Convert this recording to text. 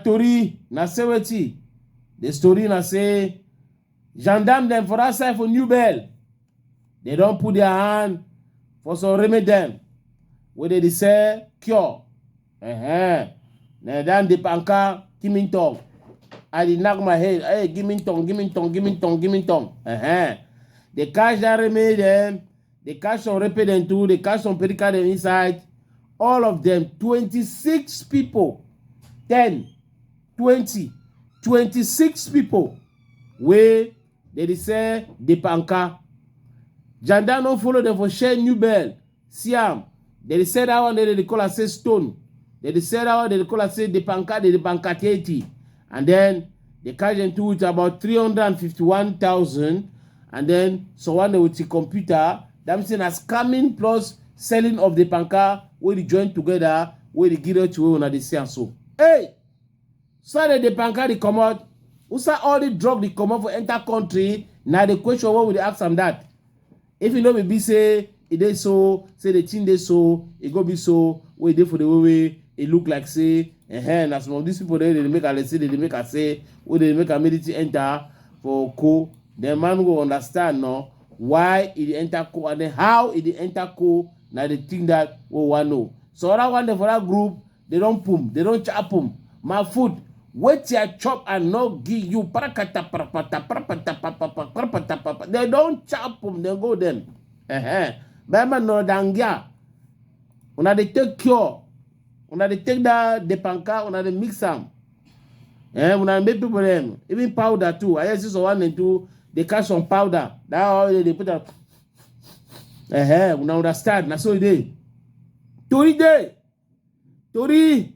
tori na say wetin. The story na say gendarme them for that side for New Bell. They don't put their hand for some remedy them. Where they say cure. Now then the panka give me tongue. I did knock my head. Hey, give me tongue, give me tongue, give me tongue, give me tongue. They catch that remedy them. They catch some repair them too. They catch some perica them inside. All of them, 26 people. 10, 20, 26 people. Where they say the panka. Gendarme don't follow them for share New Bell. Siam. They say that one they call it say stone. They say that one they call it say the panka, the pancateti. And then they catch them to it about 351,000. And then someone with the computer, that means as scamming plus selling of the panka where they join together, where they give it to one the say and so. Hey! So that the panka they come out. Who say all the drug they come out for enter country? Now the question what would they ask them that? If you know maybe say it is so, say the thing they so, it go be so, where they for the way it look like say, and as some of these people there they make a say, they make a say, where they make a military enter for co. The man will understand now why it enter co and then how it enter co. Now the thing that we want know. So that one for that group, they don't pum, they don't chop pum. My food, wait your chop and not give you they don't chop them, they go them. But no dangia. When they take cure, when they take the panka, when they mix them. When they make people them, even powder too. I see so one and two, they catch some powder. That all they put up. When I understand, that's all they. Tori day. Tori.